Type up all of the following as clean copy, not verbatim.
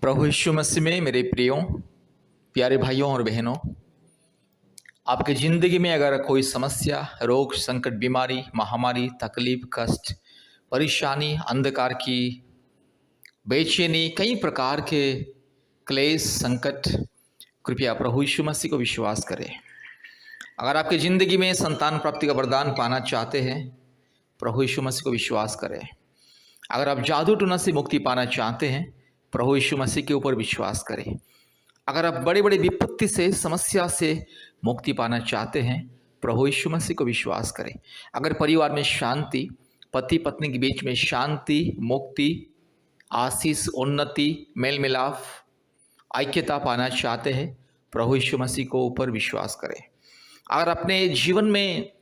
प्रभु यीशु मसीह में मेरे प्रियों, प्यारे भाइयों और बहनों, आपकी ज़िंदगी में अगर कोई समस्या, रोग, संकट, बीमारी, महामारी, तकलीफ, कष्ट, परेशानी, अंधकार की बेचैनी, कई प्रकार के क्लेश, संकट, कृपया प्रभु यीशु मसीह को विश्वास करें। अगर आपकी ज़िंदगी में संतान प्राप्ति का वरदान पाना चाहते हैं, प्रभु यीशु मसीह को विश्वास करें। अगर आप जादू टोना से मुक्ति पाना चाहते हैं, प्रभु यीशु मसीह के ऊपर विश्वास करें। अगर आप बड़ी बड़ी विपत्ति से, समस्या से मुक्ति पाना चाहते हैं, प्रभु यीशु मसीह को विश्वास करें। अगर परिवार में शांति, पति पत्नी के बीच में शांति, मुक्ति, आशीष, उन्नति, मेल मिलाप, ऐक्यता पाना चाहते हैं, प्रभु यीशु मसीह को ऊपर विश्वास करें। अगर अपने जीवन में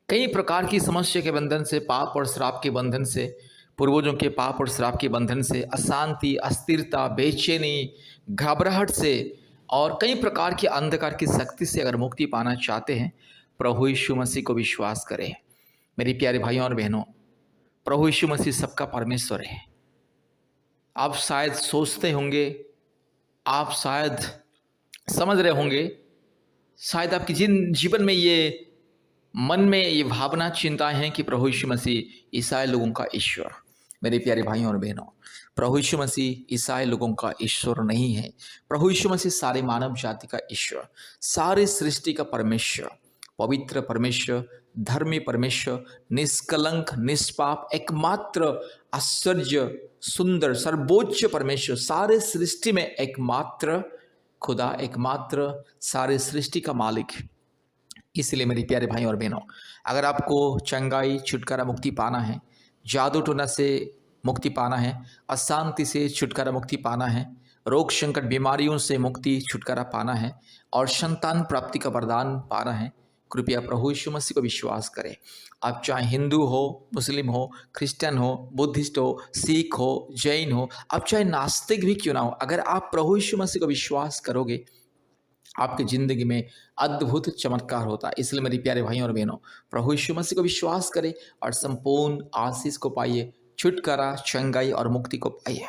कई प्रकार की समस्या के बंधन से, पाप और श्राप के बंधन से, पूर्वजों के पाप और श्राप के बंधन से, अशांति, अस्थिरता, बेचैनी, घबराहट से और कई प्रकार की अंधकार की शक्ति से अगर मुक्ति पाना चाहते हैं, प्रभु यीशु मसीह को विश्वास करें। मेरे प्यारे भाइयों और बहनों, प्रभु यीशु मसीह सबका परमेश्वर है। आप शायद सोचते होंगे, आप शायद समझ रहे होंगे, शायद आपके जीवन में ये मन में ये भावना, चिंताएं हैं कि प्रभु यीशु मसीह ईसाई लोगों का ईश्वर। मेरे प्यारे भाइयों और बहनों, प्रभु यीशु मसीह ईसाई लोगों का ईश्वर नहीं है। प्रभु यीशु मसीह सारे मानव जाति का ईश्वर, सारी सृष्टि का परमेश्वर, पवित्र परमेश्वर, धर्मी परमेश्वर, निष्कलंक, निष्पाप, एकमात्र, आश्चर्य, सुंदर, सर्वोच्च परमेश्वर, सारे सृष्टि में एकमात्र खुदा, एकमात्र सारे सृष्टि का मालिक। इसलिए मेरे प्यारे भाई और बहनों, अगर आपको चंगाई, छुटकारा, मुक्ति पाना है, जादू टोना से मुक्ति पाना है, अशांति से छुटकारा, मुक्ति पाना है, रोग संकट बीमारियों से मुक्ति छुटकारा पाना है और संतान प्राप्ति का वरदान पाना है, कृपया प्रभु यीशु मसीह को विश्वास करें। आप चाहे हिंदू हो, मुस्लिम हो, क्रिश्चियन हो, बुद्धिस्ट हो, सिख हो, जैन हो, आप चाहे नास्तिक भी क्यों ना हो, अगर आप प्रभु यीशु मसीह को विश्वास करोगे, आपकी ज़िंदगी में अद्भुत चमत्कार होता है। इसलिए मेरे प्यारे भाइयों और बहनों, प्रभु यीशु मसीह को विश्वास करें और संपूर्ण आशीष को पाइए, छुटकारा, चंगाई और मुक्ति को पाइए।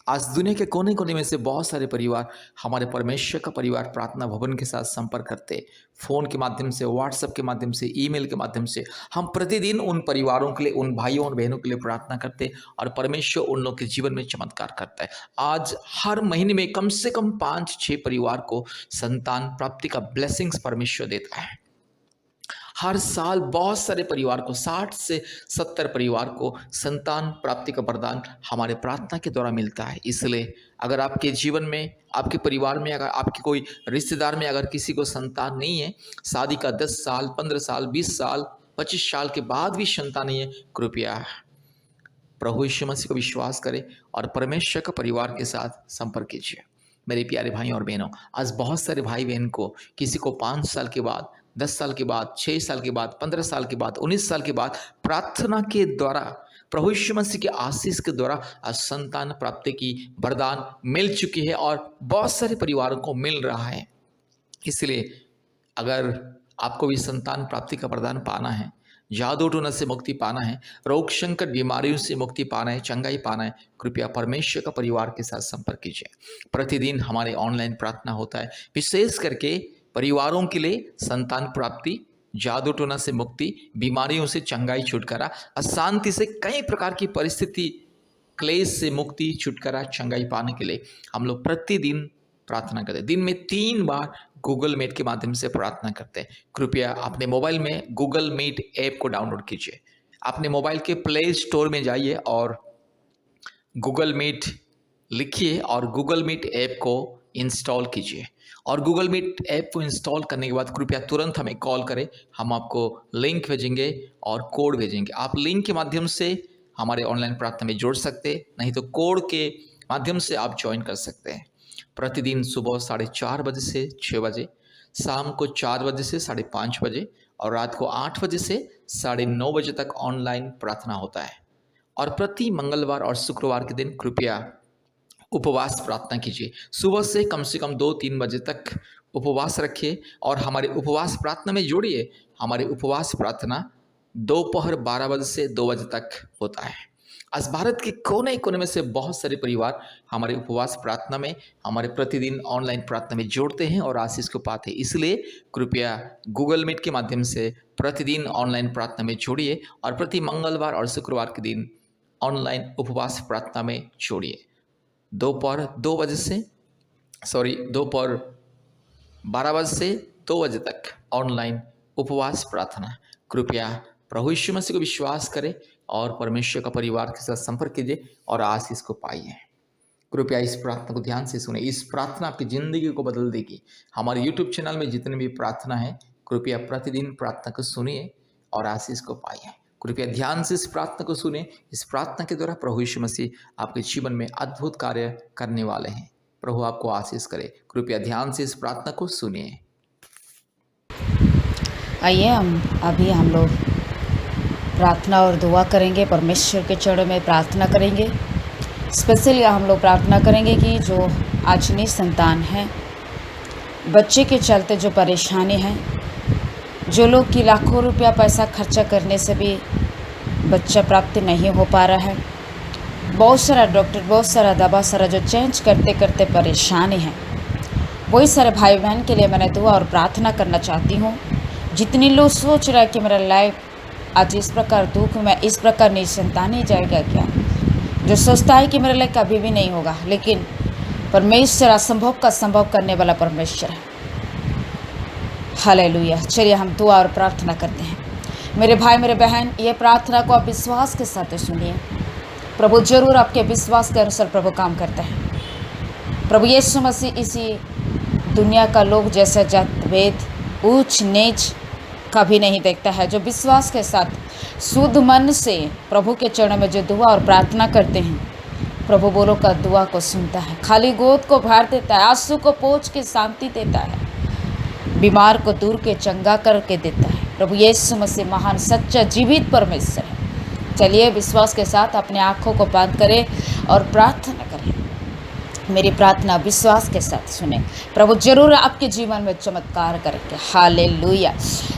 आज दुनिया के कोने कोने में से बहुत सारे परिवार हमारे परमेश्वर का परिवार प्रार्थना भवन के साथ संपर्क करते, फ़ोन के माध्यम से, व्हाट्सएप के माध्यम से, ईमेल के माध्यम से हम प्रतिदिन उन परिवारों के लिए, उन भाइयों और बहनों के लिए प्रार्थना करते और परमेश्वर उन लोगों के जीवन में चमत्कार करता है। आज हर महीने में कम से कम 5-6 परिवार को संतान प्राप्ति का ब्लेसिंग्स परमेश्वर देता है। हर साल बहुत सारे परिवार को, 60 से 70 परिवार को संतान प्राप्ति का वरदान हमारे प्रार्थना के द्वारा मिलता है। इसलिए अगर आपके जीवन में, आपके परिवार में, अगर आपके कोई रिश्तेदार में अगर किसी को संतान नहीं है, शादी का 10 साल, 15 साल, 20 साल, 25 साल के बाद भी संतान नहीं है, कृपया प्रभु यीशु मसीह को विश्वास करें और परमेश्वर का परिवार के साथ संपर्क कीजिए। मेरे प्यारे भाइयों और बहनों, आज बहुत सारे भाई बहन को, किसी को 5 साल के बाद, 10 साल के बाद, 6 साल के बाद, 15 साल के बाद, 19 साल के बाद प्रार्थना के द्वारा, प्रभु यीशु मसीह के आशीष के द्वारा आज संतान प्राप्ति की वरदान मिल चुकी है और बहुत सारे परिवारों को मिल रहा है। इसलिए अगर आपको भी संतान प्राप्ति का वरदान पाना है, जादू टोना से मुक्ति पाना है, रोग संकट बीमारियों से मुक्ति पाना है, चंगाई पाना है, कृपया परमेश्वर का परिवार के साथ संपर्क कीजिए। प्रतिदिन हमारे ऑनलाइन प्रार्थना होता है, विशेष करके परिवारों के लिए संतान प्राप्ति, जादू टोना से मुक्ति, बीमारियों से चंगाई, छुटकारा, अशांति से कई प्रकार की परिस्थिति, क्लेश से मुक्ति, छुटकारा, चंगाई पाने के लिए हम लोग प्रतिदिन प्रार्थना करते हैं। दिन में 3 बार गूगल मीट के माध्यम से प्रार्थना करते हैं। कृपया अपने मोबाइल में गूगल मीट ऐप को डाउनलोड कीजिए। अपने मोबाइल के प्ले स्टोर में जाइए और गूगल मीट लिखिए और गूगल मीट ऐप को इंस्टॉल कीजिए। और गूगल मीट ऐप को इंस्टॉल करने के बाद कृपया तुरंत हमें कॉल करें, हम आपको लिंक भेजेंगे और कोड भेजेंगे। आप लिंक के माध्यम से हमारे ऑनलाइन प्रार्थना में जुड़ सकते हैं, नहीं तो कोड के माध्यम से आप ज्वाइन कर सकते हैं। प्रतिदिन सुबह 4:30 बजे से 6 बजे, शाम को 4 बजे से 5:30 बजे और रात को 8 बजे से 9:30 बजे तक ऑनलाइन प्रार्थना होता है। और प्रति मंगलवार और शुक्रवार के दिन कृपया उपवास प्रार्थना कीजिए। सुबह से कम 2-3 बजे तक उपवास रखिए और हमारे उपवास प्रार्थना में जोड़िए। हमारे उपवास प्रार्थना दोपहर 12 बजे से 2 बजे तक होता है। आज भारत के कोने कोने में से बहुत सारे परिवार हमारे उपवास प्रार्थना में, हमारे प्रतिदिन ऑनलाइन प्रार्थना में जोड़ते हैं और आशीष को पाते हैं। इसलिए कृपया गूगल मीट के माध्यम से प्रतिदिन ऑनलाइन प्रार्थना में जोड़िए और प्रति मंगलवार और शुक्रवार के दिन ऑनलाइन उपवास प्रार्थना में जोड़िए। दोपहर 12 बजे से 2 बजे तक ऑनलाइन उपवास प्रार्थना। कृपया प्रभु यीशु मसीह को विश्वास करें और परमेश्वर का परिवार के साथ संपर्क कीजिए और आशीष को पाइए। कृपया इस प्रार्थना को ध्यान से सुने। इस प्रार्थना आपकी ज़िंदगी को बदल देगी। हमारे यूट्यूब चैनल में जितने भी प्रार्थना है, कृपया प्रतिदिन प्रार्थना को सुनिए और आशीष को पाइए। कृपया ध्यान से इस प्रार्थना को सुने। इस प्रार्थना के द्वारा प्रभु यीशु मसीह आपके जीवन में अद्भुत कार्य करने वाले हैं। प्रभु आपको आशीष करे। कृपया ध्यान से इस प्रार्थना को सुनिए। आइए हम लोग प्रार्थना और दुआ करेंगे, परमेश्वर के चरणों में प्रार्थना करेंगे। स्पेशली हम लोग प्रार्थना करेंगे कि जो आज निसंतान हैं, बच्चे के चलते जो परेशानी है, जो लोग की लाखों रुपया पैसा खर्चा करने से भी बच्चा प्राप्ति नहीं हो पा रहा है, बहुत सारा डॉक्टर, बहुत सारा दवा, सारा जो चेंज करते करते परेशानी है, वही सारे भाई बहन के लिए मैंने दुआ और प्रार्थना करना चाहती हूँ। जितने लोग सोच रहा है कि मेरा लाइफ आज इस प्रकार दुख में, इस प्रकार निसंतान ही जाएगा क्या, जो सोचता है कि मेरा लाइफ कभी भी नहीं होगा, लेकिन परमेश्वर असंभव का संभव करने वाला परमेश्वर है। हालेलुया। चलिए हम दुआ और प्रार्थना करते हैं। मेरे भाई, मेरे बहन, ये प्रार्थना को आप विश्वास के साथ सुनिए। प्रभु जरूर आपके विश्वास के अनुसार प्रभु काम करते हैं। प्रभु यीशु मसीह इसी दुनिया का लोग जैसा जात भेद, ऊंच नीच कभी नहीं देखता है। जो विश्वास के साथ शुद्ध मन से प्रभु के चरणों में जो दुआ और प्रार्थना करते हैं, प्रभु बोलो का दुआ को सुनता है, खाली गोद को भर देता है, आंसू को पोंछ के शांति देता है, बीमार को दूर के चंगा करके देता है। प्रभु यीशु मसीह महान सच्चा जीवित परमेश्वर है। चलिए विश्वास के साथ अपने आँखों को बंद करें और प्रार्थना करें। मेरी प्रार्थना विश्वास के साथ सुने। प्रभु जरूर आपके जीवन में चमत्कार करेंगे। हालेलुया।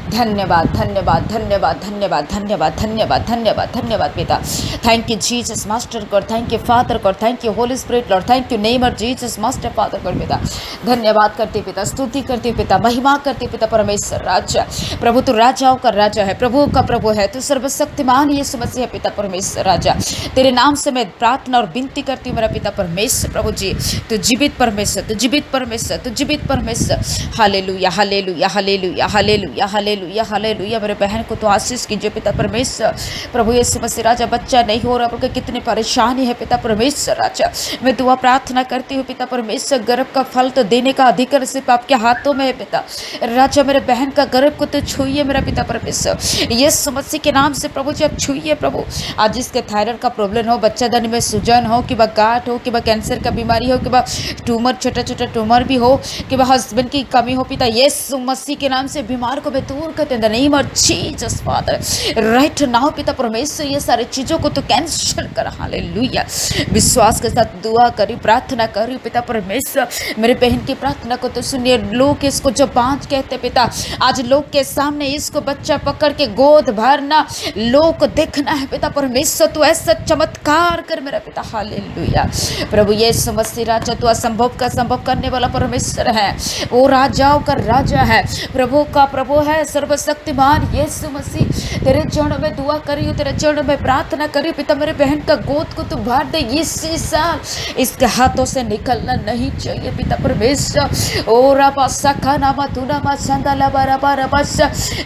धन्यवाद, धन्यवाद, धन्यवाद, धन्यवाद, धन्यवाद, धन्यवाद, धन्यवाद, धन्यवाद पिता। Thank you Jesus master God, thank you father God, thank you Holi spirit Lord, thank you name of Jesus master father God पिता। धन्यवाद करते पिता, स्तुति करते पिता, महिमा करते पिता परमेश्वर राजा। प्रभु तू राजाओं का राजा है, प्रभु का प्रभु है, तू सर्वशक्तिमान यीशु मसीह है पिता परमेश्वर राजा। तेरे नाम से मैं प्रार्थना और विनती करती हूँ मेरा पिता परमेश्वर। प्रभु जी तू जीवित परमेश्वर, तू जीवित परमेश्वर, तू जीवित परमेश्वर। Hallelujah, hallelujah, hallelujah, hallelujah, hallelujah, hallelujah. मेरे बहन को तो आशीष कीजिए पिता परमेश्वर। प्रभु यीशु मसीह राजा, बच्चा नहीं हो रहा, प्रभु कितनी परेशानी है पिता परमेश्वर राजा। मैं दुआ प्रार्थना करती हूँ पिता परमेश्वर, गर्भ का फल तो देने का अधिकार सिर्फ आपके हाथों में है पिता राजा। मेरे बहन का गर्भ को तो छूइए मेरा पिता परमेश्वर, यीशु मसीह के नाम से प्रभु जी आप छूइए प्रभु। आज जिसके थायराइड का प्रॉब्लम हो, बच्चादानी में सूजन हो, कि गांठ हो, कि कैंसर का बीमारी हो, कि ट्यूमर, छोटा छोटा ट्यूमर भी हो, कि हस्बैंड की कमी हो पिता यीशु मसीह के नाम से बीमार को मैं दूर करते हैं। Name of Jesus father right now पिता परमेश्वर, ये सारी चीज़ों को तो कैंसिल कर। हालेलुया। विश्वास के साथ दुआ करी, प्रार्थना करी पिता परमेश्वर। मेरे बहन की प्रार्थना को तो सुनिए। लोग इसको जो बांझ कहते पिता, आज लोग के सामने इसको बच्चा पकड़ के गोद भरना, लोग को देखना है पिता परमेश्वर। तू ऐसा चमत्कार कर मेरा पिता। हालेलुया। प्रभु यीशु मसीह राजा, तू असंभव का संभव करने वाला परमेश्वर है। वो राजाओं का राजा है, प्रभु का प्रभु है, सर्वशक्तिमान यीशु मसीह। तेरे चरणों में दुआ करी हूँ, तेरे चरणों में प्रार्थना करी पिता। मेरे बहन का गोद को तू भर दे। इसी साल इसके हाथों से निकलना नहीं चाहिए पिता परमेश्वर। ओ रबा सखाना मथुना मसंदला बराबा रबस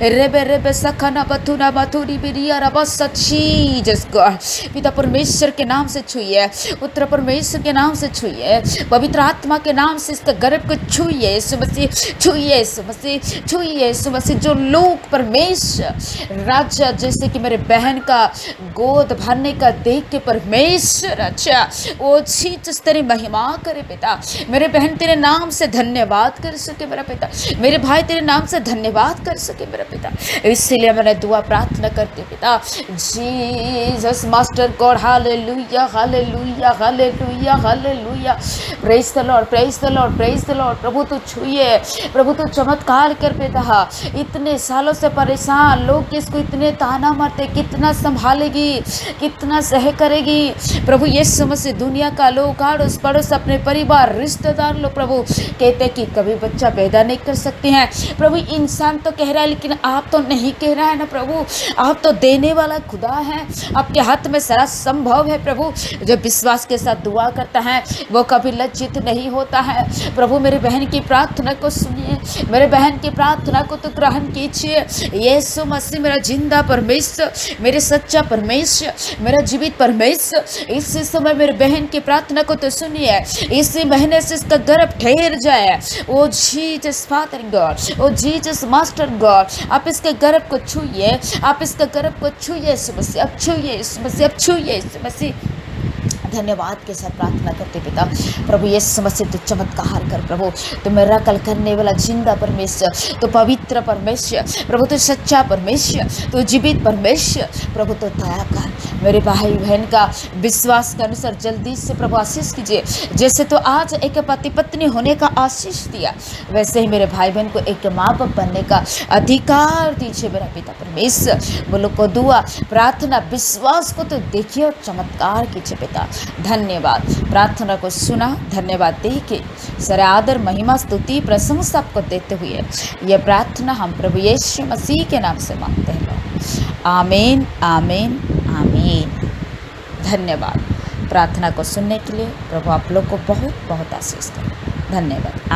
रेबे रेबे सखाना मथुना मथुरी बिरिया रबस जीसस गॉड पिता परमेश्वर के नाम से छुइए, पुत्र परमेश्वर के नाम से छुइए, पवित्र आत्मा के नाम से इसका गर्भ को छुइए यीशु मसीह, छुइए यीशु मसीह, छुइए यीशु मसीह। जो लोग परमेश्वर राजा, जैसे कि मेरे बहन का गोद भरने का देख के परमेश्वर अच्छा वो चीज तेरी महिमा करे पिता। मेरे बहन तेरे नाम से धन्यवाद कर सके मेरा पिता, मेरे भाई तेरे नाम से धन्यवाद कर सके मेरा पिता। इसीलिए मैंने दुआ प्रार्थना करती पिता Jesus master God. Hallelujah, hallelujah, hallelujah, hallelujah. Praise the lord, praise the lord, praise the lord. प्रभु तू छुइए, प्रभु तू चमत्कार कर पिता। इतने इतने सालों से परेशान, लोग इसको इतने ताना मारते, कितना संभालेगी, कितना सह करेगी। प्रभु यीशु मसीह, दुनिया का लोग, आड़ोस पड़ोस, अपने परिवार, रिश्तेदार लोग प्रभु कहते कि कभी बच्चा पैदा नहीं कर सकते हैं। प्रभु इंसान तो कह रहा है, लेकिन आप तो नहीं कह रहा है ना प्रभु। आप तो देने वाला खुदा है, आपके हाथ में सारा संभव है प्रभु। जो विश्वास के साथ दुआ करता है वो कभी लज्जित नहीं होता है। प्रभु मेरी बहन की प्रार्थना को सुनिए, मेरे बहन की प्रार्थना को तो ग्रहण कीजिए। यीशु मसीह मेरा जिंदा परमेश्वर, मेरे सच्चा परमेश्वर, मेरा जीवित परमेश्वर, इसी समय मेरे बहन की प्रार्थना को तो सुनिए। इसी महीने से इसका गर्भ ठहर जाए। ओ जीसस फादर गॉड, ओ जीसस मास्टर गॉड, आप इसके गर्भ को छूइए, आप इसके गर्भ को छूइए यीशु मसीह, अब छूइए यीशु मसीह, अब छूइए यीशु मसीह। धन्यवाद के साथ प्रार्थना करते पिता, प्रभु यीशु मसीह तो चमत्कार कर प्रभु, तो मेरा कल करने वाला जिंदा परमेश्वर, तो पवित्र परमेश्वर प्रभु, तो सच्चा परमेश्वर, तो जीवित परमेश्वर प्रभु, तो दया कर मेरे भाई बहन का विश्वास के अनुसार जल्दी से प्रभु आशीष कीजिए। जैसे तो आज एक पति पत्नी होने का आशीष दिया, वैसे ही मेरे भाई बहन को एक माँ बाप बनने का अधिकार दीजिए मेरा पिता परमेश्वर। बोलो को दुआ प्रार्थना विश्वास को तो देखिए और चमत्कार कीजिए पिता। धन्यवाद, प्रार्थना को सुना, धन्यवाद देके सारे आदर महिमा स्तुति प्रशंसा आपको देते हुए यह प्रार्थना हम प्रभु यीशु मसीह के नाम से मांगते हैं। आमीन आमीन आमीन। धन्यवाद प्रार्थना को सुनने के लिए। प्रभु आप लोग को बहुत बहुत आशीष करें। धन्यवाद।